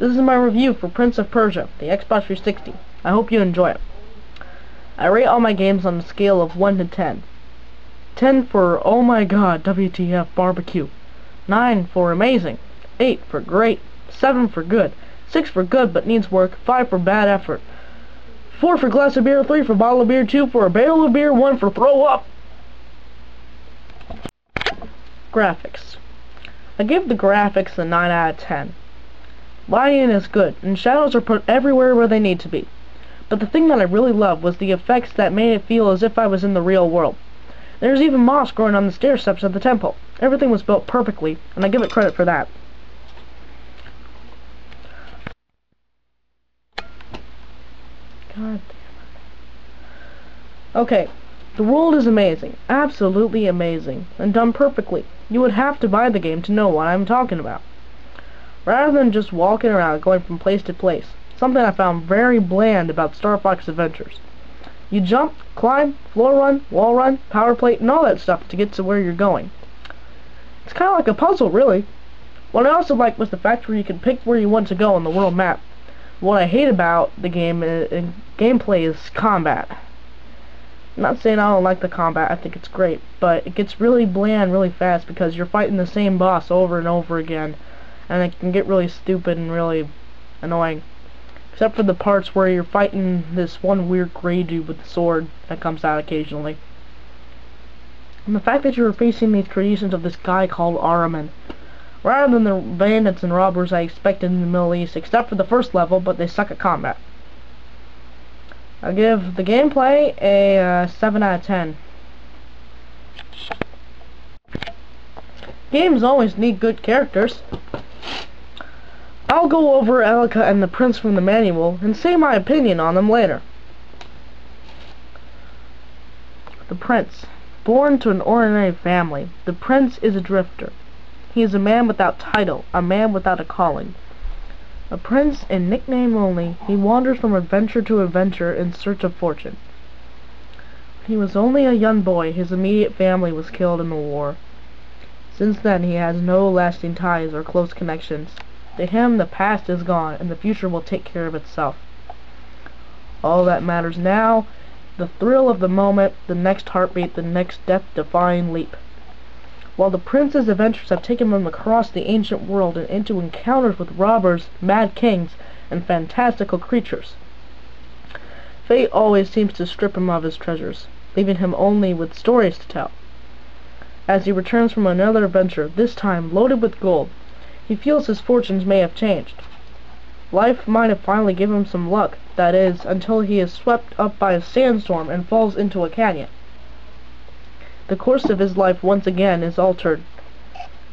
This is my review for Prince of Persia, the Xbox 360. I hope you enjoy it. I rate all my games on a scale of 1 to 10. 10 for oh my god, WTF barbecue. 9 for amazing. 8 for great. 7 for good. 6 for good but needs work. 5 for bad effort. 4 for glass of beer. 3 for bottle of beer. 2 for a barrel of beer. 1 for throw up. Graphics. I give the graphics a 9 out of 10. Lighting is good, and shadows are put everywhere where they need to be. But the thing that I really loved was the effects that made it feel as if I was in the real world. There's even moss growing on the stair steps of the temple. Everything was built perfectly, and I give it credit for that. God damn it. Okay, the world is amazing, absolutely amazing, and done perfectly. You would have to buy the game to know what I'm talking about. Rather than just walking around going from place to place, something I found very bland about Star Fox Adventures. You jump, climb, floor run, wall run, power plate, and all that stuff to get to where you're going. It's kind of like a puzzle, really. What I also liked was the fact where you could pick where you want to go on the world map. What I hate about the game gameplay is combat. I'm not saying I don't like the combat, I think it's great, but it gets really bland really fast because you're fighting the same boss over and over again, and it can get really stupid and really annoying. Except for the parts where you're fighting this one weird gray dude with a sword that comes out occasionally. And the fact that you were facing these creations of this guy called Ahriman, rather than the bandits and robbers I expected in the Middle East, except for the first level, but they suck at combat. I'll give the gameplay a 7 out of 10. Games always need good characters. I'll go over Elika and the prince from the manual and say my opinion on them later. The prince. Born to an ordinary family, the prince is a drifter. He is a man without title, a man without a calling. A prince in nickname only, he wanders from adventure to adventure in search of fortune. When he was only a young boy, his immediate family was killed in the war. Since then, he has no lasting ties or close connections. To him, the past is gone, and the future will take care of itself. All that matters now, the thrill of the moment, the next heartbeat, the next death-defying leap. While the prince's adventures have taken him across the ancient world and into encounters with robbers, mad kings, and fantastical creatures, fate always seems to strip him of his treasures, leaving him only with stories to tell. As he returns from another adventure, this time loaded with gold, he feels his fortunes may have changed. Life might have finally given him some luck, that is, until he is swept up by a sandstorm and falls into a canyon. The course of his life once again is altered.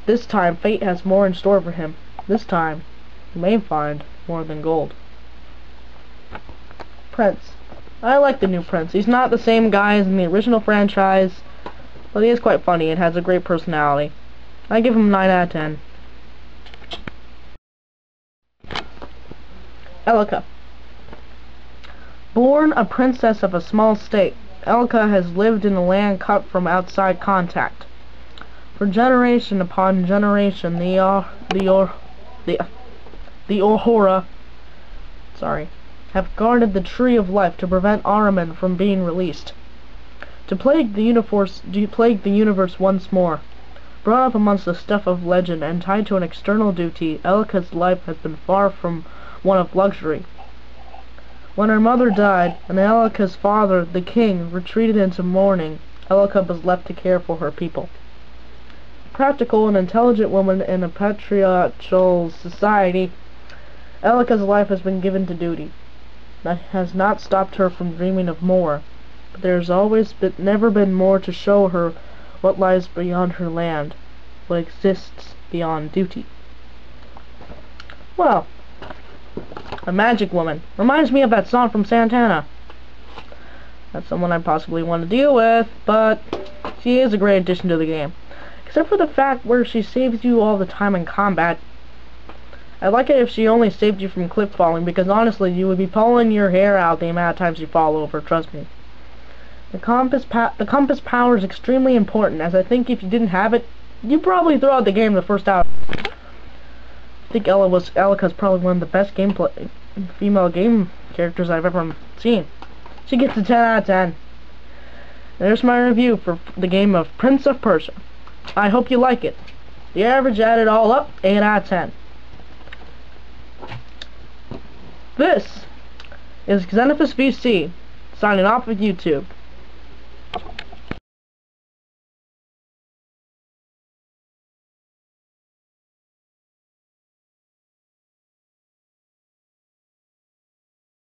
This time fate has more in store for him. This time he may find more than gold. Prince. I like the new Prince. He's not the same guy as in the original franchise, but he is quite funny and has a great personality. I give him 9 out of 10. Elika. Born a princess of a small state, Elika has lived in a land cut from outside contact. For generation upon generation, the Ohora have guarded the tree of life to prevent Ahriman from being released. To plague the universe once more. Brought up amongst the stuff of legend and tied to an external duty, Elika's life has been far from one of luxury. When her mother died, and Elika's father, the king, retreated into mourning, Elika was left to care for her people. Practical and intelligent woman in a patriarchal society, Elika's life has been given to duty. That has not stopped her from dreaming of more, but there has never been more to show her what lies beyond her land, what exists beyond duty. Well, a magic woman. Reminds me of that song from Santana. That's someone I possibly want to deal with, but she is a great addition to the game. Except for the fact where she saves you all the time in combat. I'd like it if she only saved you from cliff falling, because honestly, you would be pulling your hair out the amount of times you fall over, trust me. The compass power is extremely important, as I think if you didn't have it, you'd probably throw out the game the first hour. think Elika's probably one of the best female game characters I've ever seen. She gets a 10 out of 10. There's my review for the game of Prince of Persia. I hope you like it. The average added all up, 8 out of 10. This is XenephusVC signing off with YouTube.